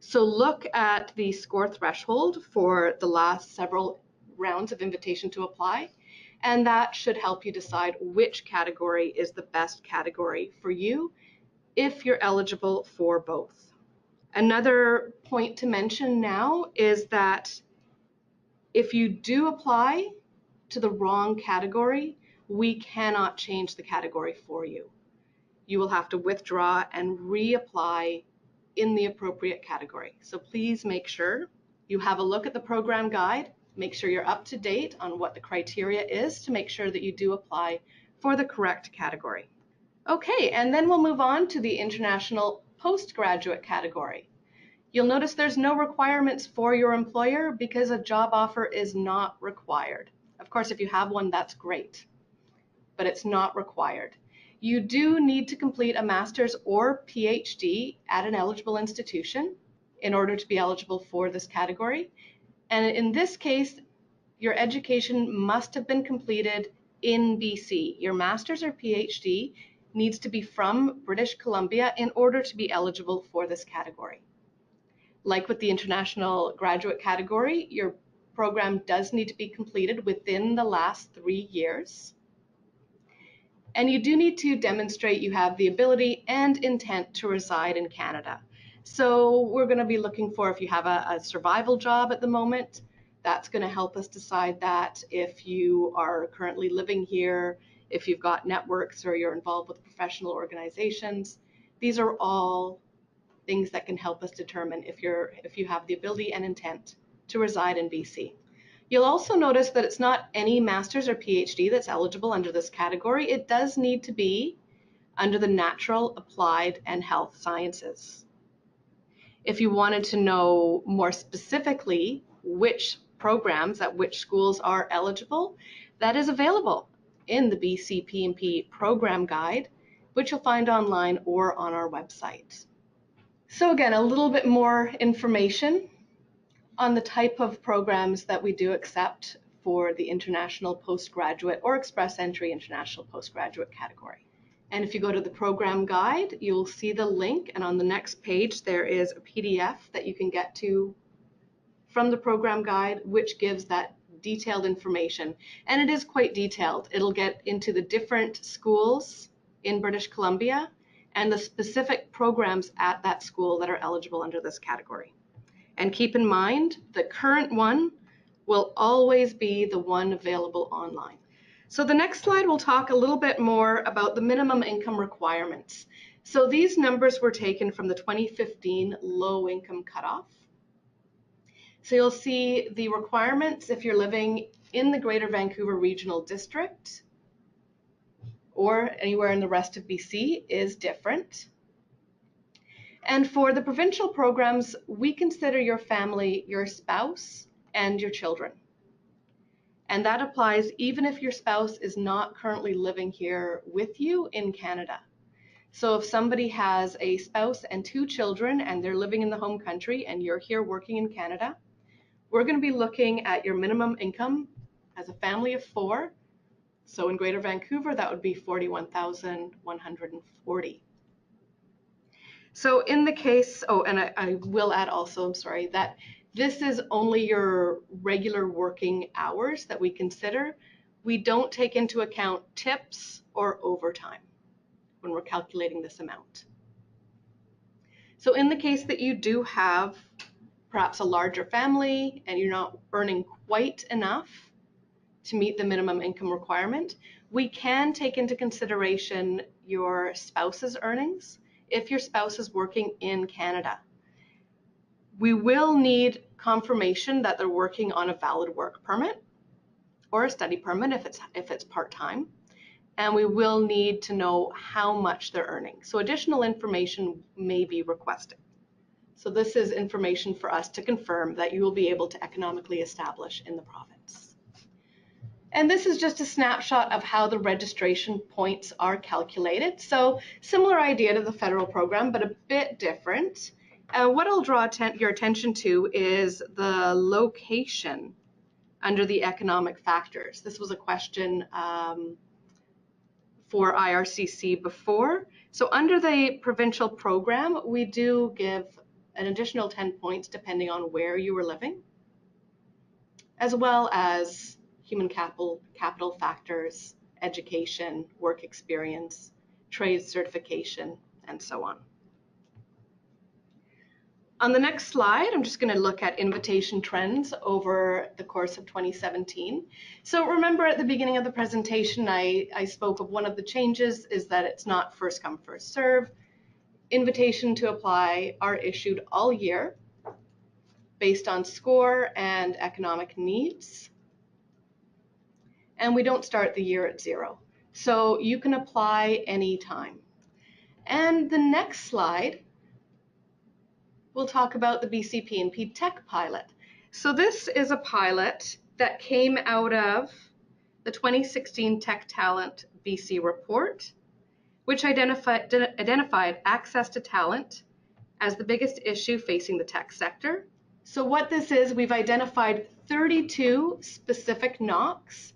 So look at the score threshold for the last several rounds of invitation to apply, and that should help you decide which category is the best category for you if you're eligible for both. Another point to mention now is that if you do apply to the wrong category, we cannot change the category for you. You will have to withdraw and reapply in the appropriate category. So please make sure you have a look at the program guide, make sure you're up to date on what the criteria is to make sure that you do apply for the correct category. Okay, and then we'll move on to the international postgraduate category. You'll notice there's no requirements for your employer because a job offer is not required. Of course, if you have one, that's great, but it's not required. You do need to complete a master's or PhD at an eligible institution in order to be eligible for this category. And in this case, your education must have been completed in BC. Your master's or PhD needs to be from British Columbia in order to be eligible for this category. Like with the international graduate category, your program does need to be completed within the last 3 years. And you do need to demonstrate you have the ability and intent to reside in Canada. So we're going to be looking for, if you have a survival job at the moment, that's going to help us decide that. If you are currently living here, if you've got networks or you're involved with professional organizations, these are all things that can help us determine if you have the ability and intent to reside in BC. You'll also notice that it's not any master's or PhD that's eligible under this category. It does need to be under the natural, applied, and health sciences. If you wanted to know more specifically which programs at which schools are eligible, that is available in the BC PNP program guide, which you'll find online or on our website. So again, a little bit more information on the type of programs that we do accept for the international postgraduate or express entry international postgraduate category. And if you go to the program guide, you'll see the link, and on the next page there is a PDF that you can get to from the program guide, which gives that detailed information. And it is quite detailed. It'll get into the different schools in British Columbia and the specific programs at that school that are eligible under this category. And keep in mind, the current one will always be the one available online. So the next slide will talk a little bit more about the minimum income requirements. So these numbers were taken from the 2015 low income cutoff. So you'll see the requirements if you're living in the Greater Vancouver Regional District or anywhere in the rest of BC is different. And for the provincial programs, we consider your family your spouse and your children. And that applies even if your spouse is not currently living here with you in Canada. So if somebody has a spouse and 2 children and they're living in the home country and you're here working in Canada, we're going to be looking at your minimum income as a family of 4. So in Greater Vancouver, that would be $41,140. So in the case, and I will add also, I'm sorry, that this is only your regular working hours that we consider. We don't take into account tips or overtime when we're calculating this amount. So in the case that you do have perhaps a larger family and you're not earning quite enough to meet the minimum income requirement, we can take into consideration your spouse's earnings if your spouse is working in Canada. We will need confirmation that they're working on a valid work permit or a study permit if it's part-time, and we will need to know how much they're earning. So additional information may be requested. So this is information for us to confirm that you will be able to economically establish in the province. And this is just a snapshot of how the registration points are calculated. So similar idea to the federal program, but a bit different. What I'll draw your attention to is the location under the economic factors. This was a question for IRCC before. So under the provincial program, we do give an additional 10 points depending on where you were living, as well as human capital factors, education, work experience, trade certification, and so on. On the next slide, I'm just going to look at invitation trends over the course of 2017. So remember at the beginning of the presentation, I spoke of one of the changes is that it's not first come, first serve. Invitation to apply are issued all year based on score and economic needs. And we don't start the year at 0. So you can apply anytime. And the next slide, we'll talk about the BC PNP Tech Pilot. So this is a pilot that came out of the 2016 Tech Talent BC report, which identified access to talent as the biggest issue facing the tech sector. So what this is, we've identified 32 specific knocks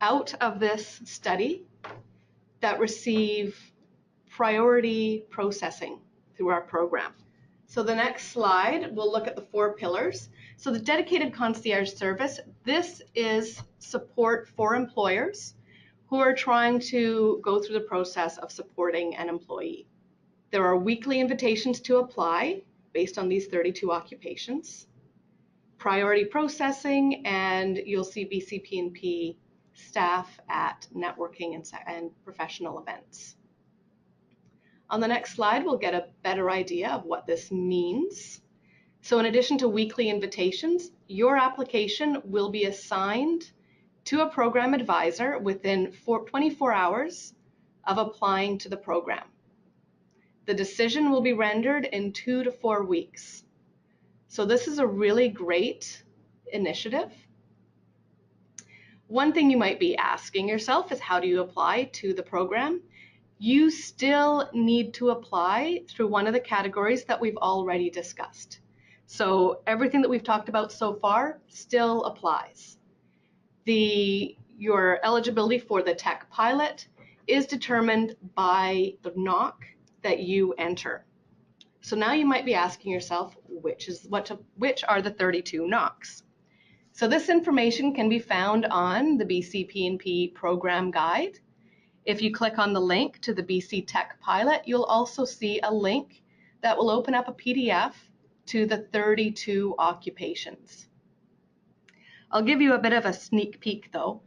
out of this study that receive priority processing through our program. So the next slide, we'll look at the 4 pillars. So the dedicated concierge service, this is support for employers who are trying to go through the process of supporting an employee. There are weekly invitations to apply based on these 32 occupations, priority processing, and you'll see BC PNP staff at networking and professional events. On the next slide, we'll get a better idea of what this means. So in addition to weekly invitations, your application will be assigned to a program advisor within 24 hours of applying to the program. The decision will be rendered in 2 to 4 weeks. So this is a really great initiative. One thing you might be asking yourself is, how do you apply to the program? You still need to apply through one of the categories that we've already discussed. So everything that we've talked about so far still applies. Your eligibility for the tech pilot is determined by the knock that you enter. So now you might be asking yourself, which are the 32 knocks? So this information can be found on the BC PNP program guide. If you click on the link to the BC Tech Pilot, you'll also see a link that will open up a PDF to the 32 occupations. I'll give you a bit of a sneak peek though.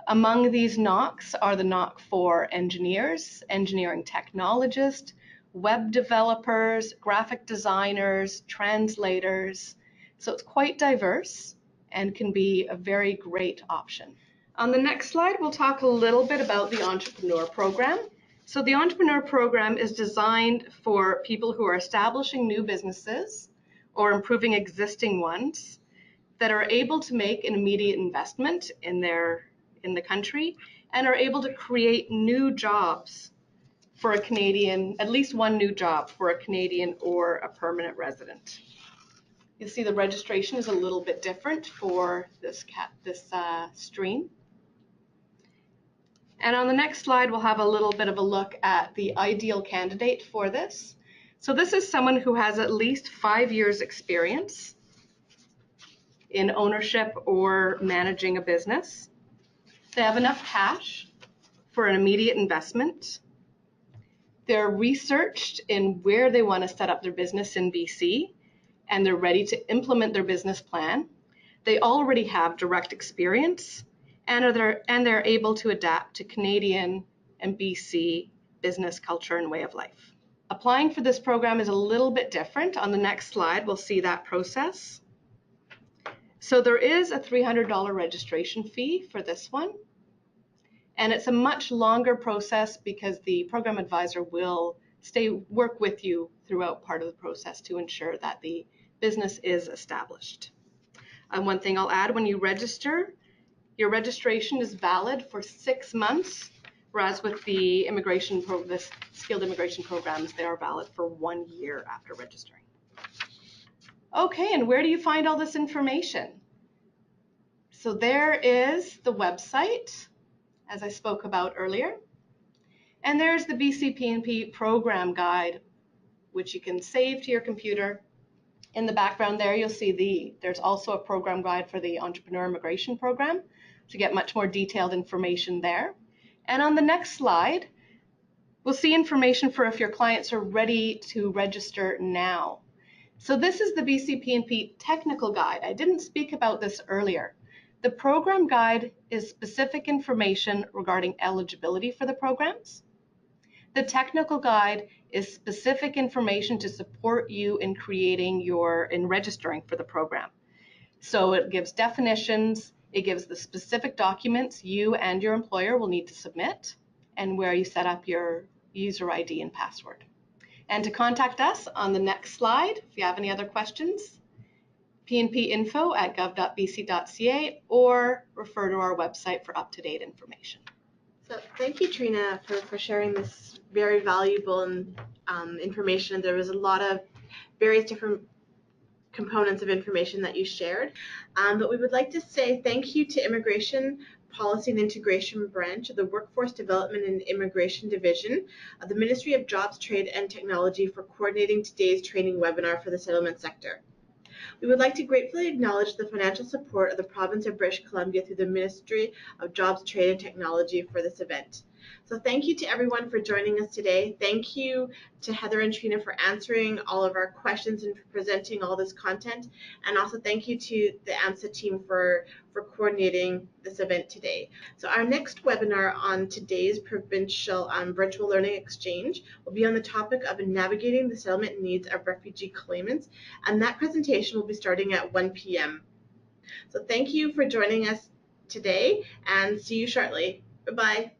Among these NOCs are the NOC for engineers, engineering technologists, web developers, graphic designers, translators. So it's quite diverse and can be a very great option. On the next slide, we'll talk a little bit about the Entrepreneur Program. So the Entrepreneur Program is designed for people who are establishing new businesses or improving existing ones that are able to make an immediate investment in the country and are able to create new jobs for a Canadian, at least one new job for a Canadian or a permanent resident. You'll see the registration is a little bit different for this stream. And on the next slide, we'll have a little bit of a look at the ideal candidate for this. So this is someone who has at least 5 years experience in ownership or managing a business. They have enough cash for an immediate investment. They're researched in where they want to set up their business in BC, and they're ready to implement their business plan. They already have direct experience, and they're able to adapt to Canadian and BC business culture and way of life. Applying for this program is a little bit different. On the next slide, we'll see that process. So there is a $300 registration fee for this one, and it's a much longer process because the program advisor will work with you throughout part of the process to ensure that the business is established. And one thing I'll add, when you register, your registration is valid for 6 months, whereas with the skilled immigration programs, they are valid for 1 year after registering. Okay, and where do you find all this information? So there is the website, as I spoke about earlier, and there's the BC PNP program guide, which you can save to your computer. In the background there, you'll see there's also a program guide for the Entrepreneur Immigration Program to get much more detailed information there. And on the next slide, we'll see information for if your clients are ready to register now. So this is the BC PNP technical guide. I didn't speak about this earlier. The program guide is specific information regarding eligibility for the programs. The technical guide is specific information to support you in registering for the program. So it gives definitions, it gives the specific documents you and your employer will need to submit, and where you set up your user ID and password. And to contact us on the next slide, if you have any other questions, pnpinfo@gov.bc.ca, or refer to our website for up-to-date information. So thank you, Trina, for sharing this very valuable information. There was a lot of various different components of information that you shared. But we would like to say thank you to Immigration Policy and Integration Branch of the Workforce Development and Immigration Division of the Ministry of Jobs, Trade and Technology for coordinating today's training webinar for the settlement sector. We would like to gratefully acknowledge the financial support of the Province of British Columbia through the Ministry of Jobs, Trade and Technology for this event. So thank you to everyone for joining us today. Thank you to Heather and Trina for answering all of our questions and for presenting all this content. And also thank you to the AMSA team for coordinating this event today. So our next webinar on today's Provincial Virtual Learning Exchange will be on the topic of navigating the settlement needs of refugee claimants. And that presentation will be starting at 1 p.m. So thank you for joining us today and see you shortly. Bye-bye.